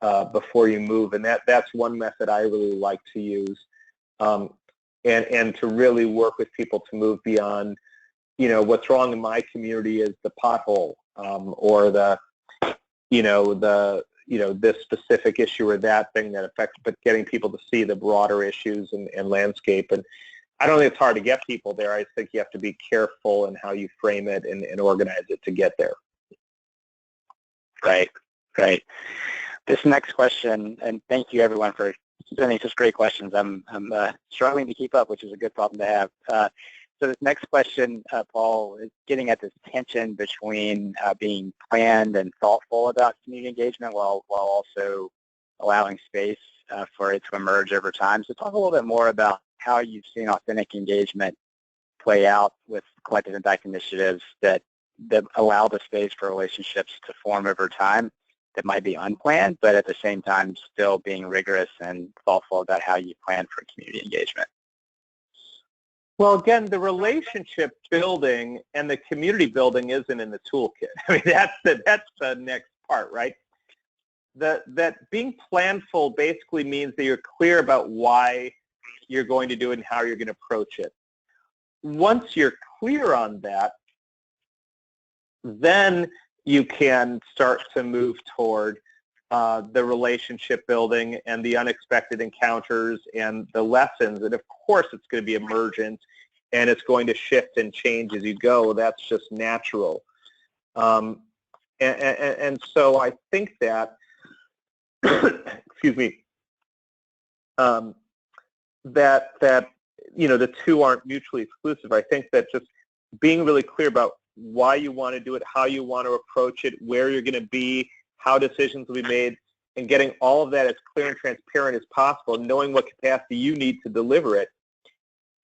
move, and that's one method I really like to use, and to really work with people to move beyond, what's wrong in my community is the pothole, or this specific issue or that thing that affects, but getting people to see the broader issues and landscape. And I don't think it's hard to get people there. I think you have to be careful in how you frame it and organize it to get there. Right. This next question, and thank you everyone for sending such great questions. I'm struggling to keep up, which is a good problem to have. So this next question, Paul, is getting at this tension between being planned and thoughtful about community engagement while also allowing space for it to emerge over time. So talk a little bit more about how you've seen authentic engagement play out with collective impact initiatives that allow the space for relationships to form over time that might be unplanned, but at the same time still being rigorous and thoughtful about how you plan for community engagement. Well, again, the relationship building and the community building isn't in the toolkit. I mean, that's the next part, right? That being planful basically means that you're clear about why you're going to do it and how you're going to approach it. Once you're clear on that, then you can start to move toward the relationship building and the unexpected encounters and the lessons. And of course, it's going to be emergent and it's going to shift and change as you go. That's just natural. And so I think that excuse me, that you know, the two aren't mutually exclusive. I think that just being really clear about why you want to do it, how you want to approach it, where you're going to be, how decisions will be made, and getting all of that as clear and transparent as possible, knowing what capacity you need to deliver it.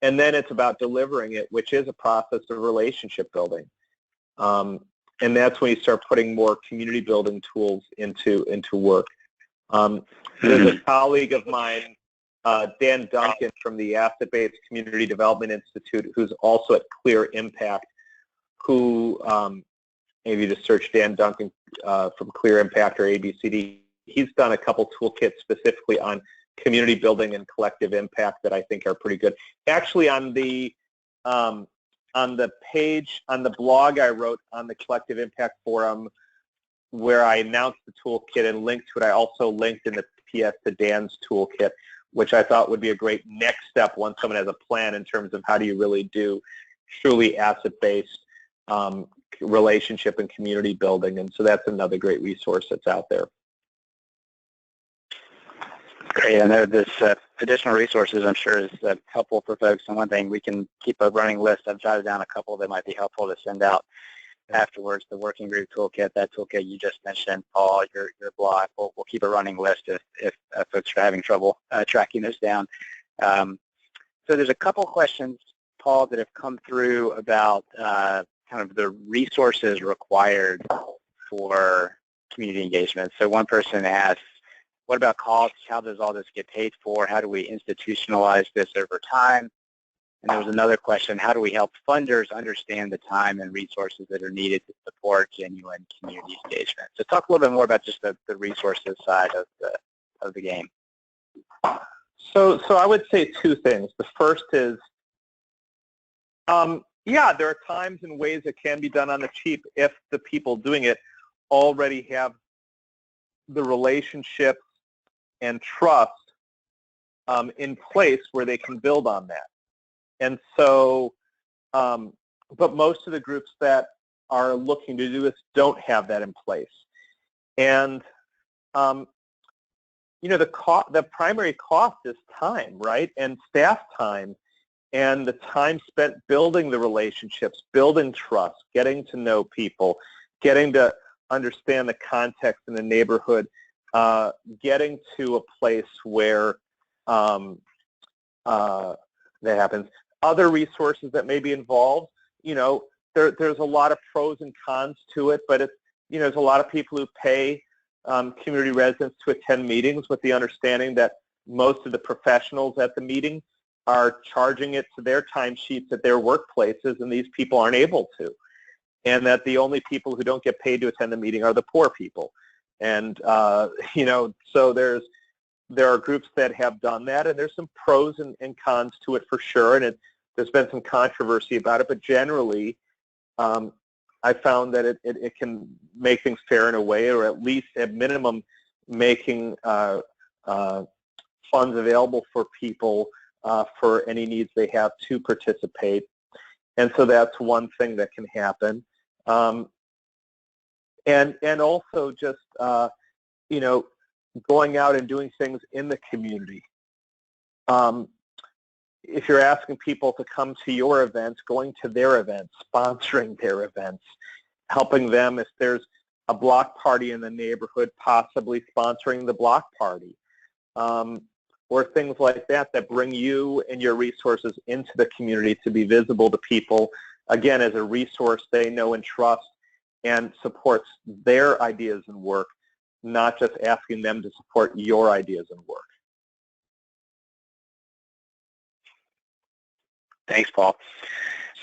And then it's about delivering it, which is a process of relationship building. And that's when you start putting more community building tools into work. There's a colleague of mine, Dan Duncan from the Asset-Based Community Development Institute, who's also at Clear Impact, who, maybe just search Dan Duncan from Clear Impact or ABCD. He's done a couple toolkits specifically on community building and collective impact that I think are pretty good. Actually, on the page, on the blog I wrote on the Collective Impact Forum, where I announced the toolkit and linked to it, I also linked in the PS to Dan's toolkit, which I thought would be a great next step once someone has a plan in terms of how do you really do truly asset-based relationship and community building. And so that's another great resource that's out there. Great. I know this additional resources, I'm sure, is helpful for folks. And one thing, we can keep a running list. I've jotted down a couple that might be helpful to send out afterwards. The working group toolkit, that toolkit you just mentioned, Paul, your blog. We'll keep a running list if folks are having trouble tracking those down. So there's a couple questions, Paul, that have come through about kind of the resources required for community engagement. So one person asks, what about costs? How does all this get paid for? How do we institutionalize this over time? And there was another question, how do we help funders understand the time and resources that are needed to support genuine community engagement? So talk a little bit more about just the resources side of the game. So I would say two things. The first is, yeah, there are times and ways it can be done on the cheap if the people doing it already have the relationships and trust in place where they can build on that. And so, but most of the groups that are looking to do this don't have that in place. And, you know, the primary cost is time, right? And staff time, and the time spent building the relationships, building trust, getting to know people, getting to understand the context in the neighborhood, getting to a place where that happens. Other resources that may be involved, you know, there's a lot of pros and cons to it, but it's, you know, there's a lot of people who pay community residents to attend meetings with the understanding that most of the professionals at the meeting are charging it to their timesheets at their workplaces, and these people aren't able to. And that the only people who don't get paid to attend the meeting are the poor people. And, you know, so there are groups that have done that, and there's some pros and cons to it for sure, and there's been some controversy about it, but generally I found that it can make things fair in a way, or at least at minimum making funds available for people for any needs they have to participate. And so that's one thing that can happen. And also just, you know, going out and doing things in the community. If you're asking people to come to your events, going to their events, sponsoring their events, helping them if there's a block party in the neighborhood, possibly sponsoring the block party, or things like that that bring you and your resources into the community to be visible to people, again, as a resource they know and trust and supports their ideas and work, not just asking them to support your ideas and work. Thanks, Paul.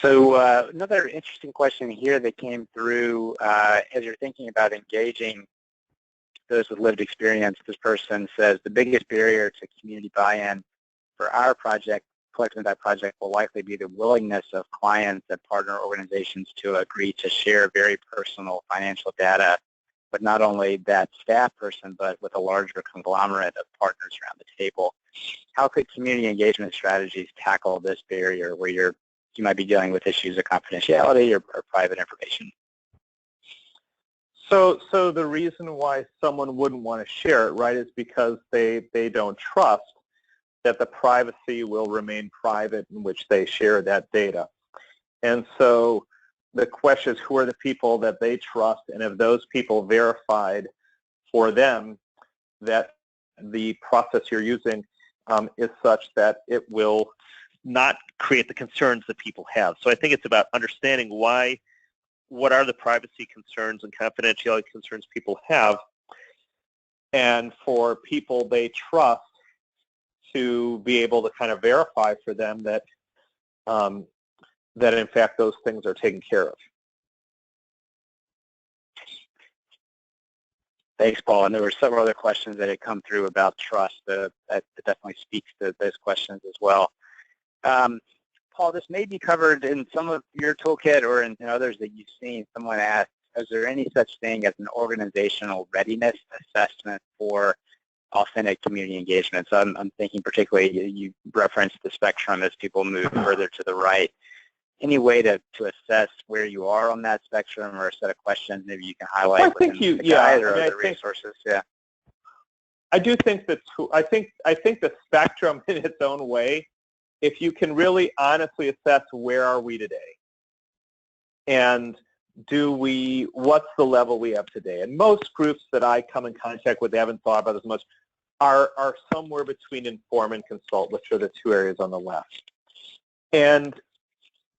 So another interesting question here that came through as you're thinking about engaging those with lived experience. This person says the biggest barrier to community buy-in for our project, Collective Impact Project, will likely be the willingness of clients and partner organizations to agree to share very personal financial data, but not only that staff person, but with a larger conglomerate of partners around the table. How could community engagement strategies tackle this barrier where you might be dealing with issues of confidentiality or private information? So the reason why someone wouldn't want to share it, right, is because they don't trust that the privacy will remain private in which they share that data. And so the question is, who are the people that they trust, and have those people verified for them that the process you're using is such that it will not create the concerns that people have. So I think it's about understanding what are the privacy concerns and confidentiality concerns people have, and for people they trust to be able to kind of verify for them that that in fact those things are taken care of. Thanks, Paul. And there were several other questions that had come through about trust that definitely speaks to those questions as well. Paul, this may be covered in some of your toolkit or in others that you've seen. Someone asked, is there any such thing as an organizational readiness assessment for authentic community engagement? So I'm thinking particularly, you referenced the spectrum as people move further to the right. Any way to assess where you are on that spectrum, or a set of questions maybe you can highlight? Well, I think the guide or other resources. Yeah. I do think that I think the spectrum in its own way, if you can really honestly assess where are we today, and what's the level we have today? And most groups that I come in contact with, they haven't thought about this much, are somewhere between inform and consult, which are the two areas on the left. And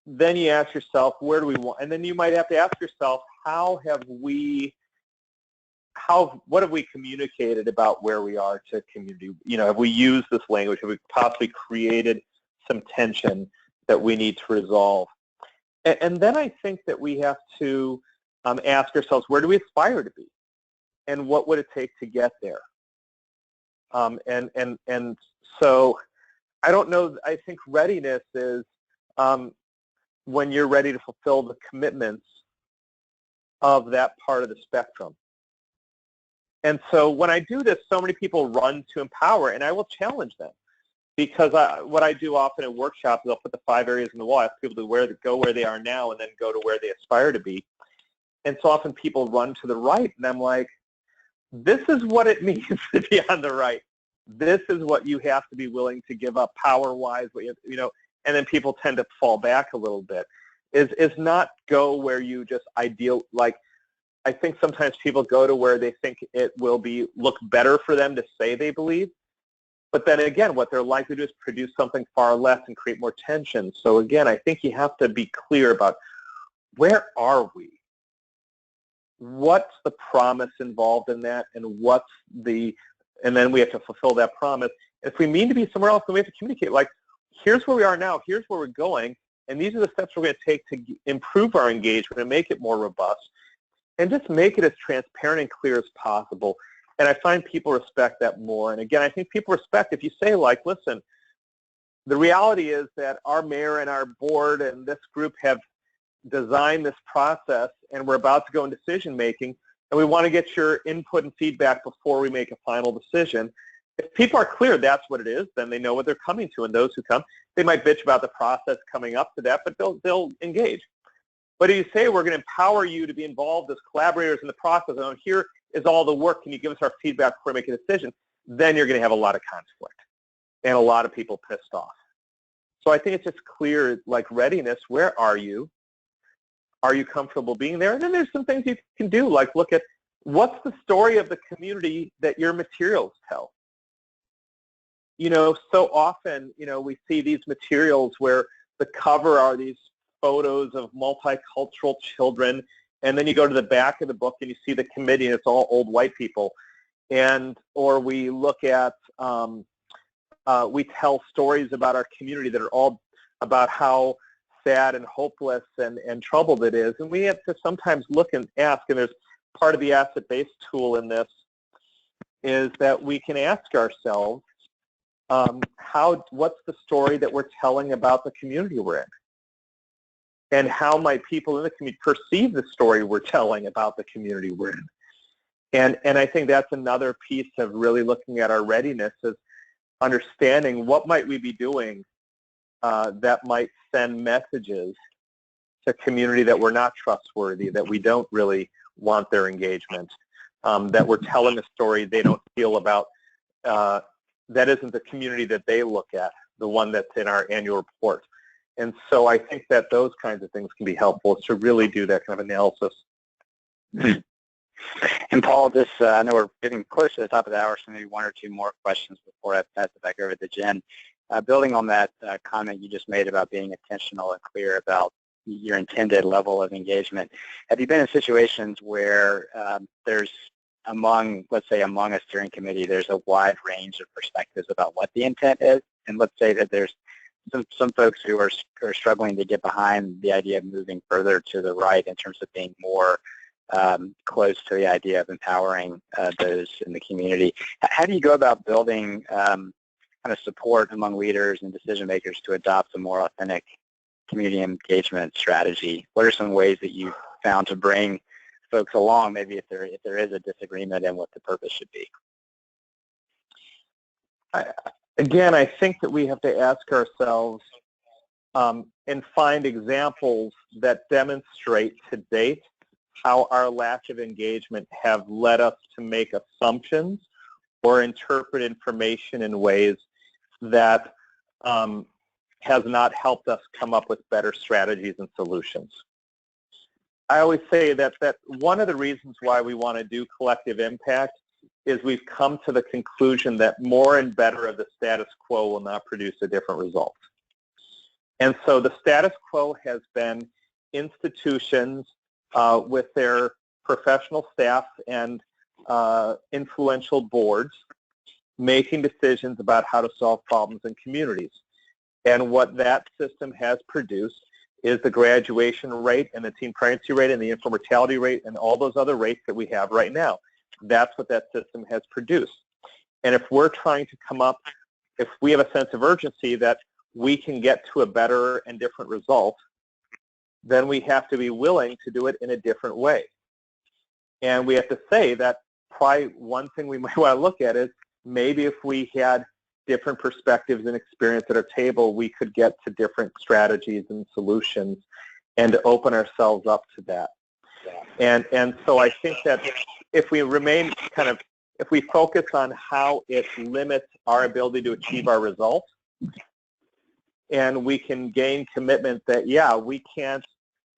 then you ask yourself, where do we want? And then you might have to ask yourself, what have we communicated about where we are to community? Have we used this language? Have we possibly created some tension that we need to resolve? And then I think that we have to ask ourselves, where do we aspire to be? And what would it take to get there? And so I don't know, I think readiness is when you're ready to fulfill the commitments of that part of the spectrum. And so when I do this, so many people run to empower, and I will challenge them. Because what I do often in workshops is I'll put the 5 areas in the wall, ask people to go where they are now and then go to where they aspire to be. And so often people run to the right, and I'm like, this is what it means to be on the right. This is what you have to be willing to give up power-wise, and then people tend to fall back a little bit, is not go where you just I think sometimes people go to where they think it will look better for them to say they believe. But then again, what they're likely to do is produce something far less and create more tension. So again, I think you have to be clear about, where are we? What's the promise involved in that, and and then we have to fulfill that promise. If we mean to be somewhere else, then we have to communicate, like, here's where we are now, here's where we're going, and these are the steps we're going to take to improve our engagement and make it more robust, and just make it as transparent and clear as possible. And I find people respect that more. And again, I think people respect if you say, like, listen, the reality is that our mayor and our board and this group have designed this process, and we're about to go in decision making, and we want to get your input and feedback before we make a final decision. If people are clear that's what it is, then they know what they're coming to. And those who come, they might bitch about the process coming up to that, but they'll engage. But if you say, we're going to empower you to be involved as collaborators in the process, and here is all the work, can you give us our feedback before we make a decision, then you're going to have a lot of conflict and a lot of people pissed off. So I think it's just clear, like, readiness, where are you? Are you comfortable being there? And then there's some things you can do, like look at what's the story of the community that your materials tell. So often, we see these materials where the cover are these photos of multicultural children, and then you go to the back of the book and you see the committee, and it's all old white people. Or we look at, we tell stories about our community that are all about how sad and hopeless and troubled it is. And we have to sometimes look and ask, and there's part of the asset-based tool in this, is that we can ask ourselves, what's the story that we're telling about the community we're in? And how might people in the community perceive the story we're telling about the community we're in? And I think that's another piece of really looking at our readiness, is understanding what might we be doing that might send messages to community that we're not trustworthy, that we don't really want their engagement, that we're telling a story they don't feel about, that isn't the community that they look at, the one that's in our annual report. And so I think that those kinds of things can be helpful to really do that kind of analysis. And Paul, I know we're getting close to the top of the hour, so maybe one or two more questions before I pass it back over to Jen. Building on that comment you just made about being intentional and clear about your intended level of engagement, have you been in situations where there's let's say among a steering committee, there's a wide range of perspectives about what the intent is? And let's say that there's some folks who are struggling to get behind the idea of moving further to the right in terms of being more close to the idea of empowering those in the community. How do you go about building kind of support among leaders and decision makers to adopt a more authentic community engagement strategy? What are some ways that you've found to bring folks along, maybe if there is a disagreement in what the purpose should be? Again, I think that we have to ask ourselves and find examples that demonstrate to date how our lack of engagement have led us to make assumptions or interpret information in ways that has not helped us come up with better strategies and solutions. I always say that one of the reasons why we want to do collective impact is we've come to the conclusion that more and better of the status quo will not produce a different result. And so the status quo has been institutions with their professional staff and influential boards making decisions about how to solve problems in communities. And what that system has produced is the graduation rate and the teen pregnancy rate and the infant mortality rate and all those other rates that we have right now. That's what that system has produced. And if we're trying to come up, if we have a sense of urgency that we can get to a better and different result, then we have to be willing to do it in a different way. And we have to say that probably one thing we might want to look at is maybe if we had different perspectives and experience at our table, we could get to different strategies and solutions and to open ourselves up to that. And so I think that if we remain if we focus on how it limits our ability to achieve our results, and we can gain commitment that, yeah, we can't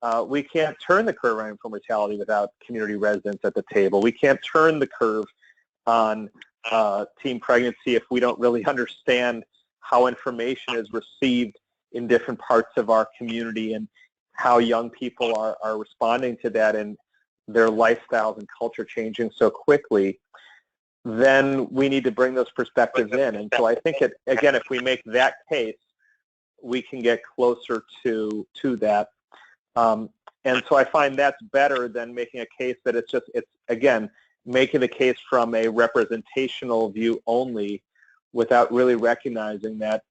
turn the curve on infant mortality without community residents at the table. We can't turn the curve on teen pregnancy if we don't really understand how information is received in different parts of our community and how young people are responding to that and their lifestyles and culture changing so quickly. Then we need to bring those perspectives in. And so I think that, again, if we make that case, we can get closer to that. And so I find that's better than making a case that it's again, making the case from a representational view only without really recognizing that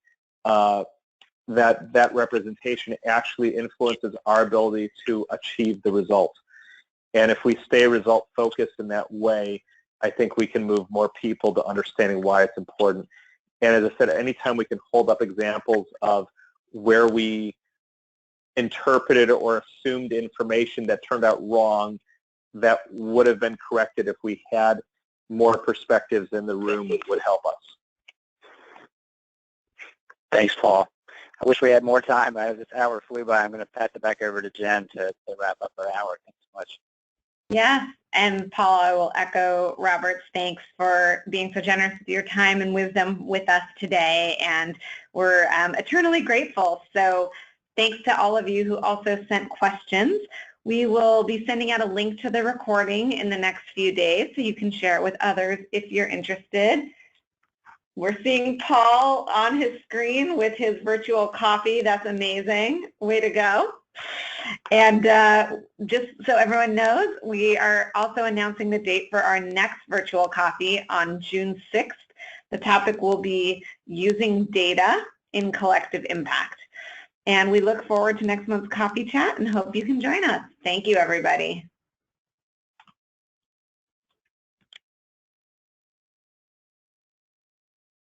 that representation actually influences our ability to achieve the result. And if we stay result focused in that way, I think we can move more people to understanding why it's important. And as I said, anytime we can hold up examples of where we interpreted or assumed information that turned out wrong that would have been corrected if we had more perspectives in the room, it would help us. Thanks, Paul. I wish we had more time. This hour flew by. I'm going to pass it back over to Jen to wrap up our hour. Thanks so much. Yeah, and Paul, I will echo Robert's thanks for being so generous with your time and wisdom with us today, and we're eternally grateful. So thanks to all of you who also sent questions. We will be sending out a link to the recording in the next few days so you can share it with others if you're interested. We're seeing Paul on his screen with his virtual coffee. That's amazing. Way to go. And just so everyone knows, we are also announcing the date for our next virtual coffee on June 6th. The topic will be using data in collective impact. And we look forward to next month's coffee chat and hope you can join us. Thank you, everybody.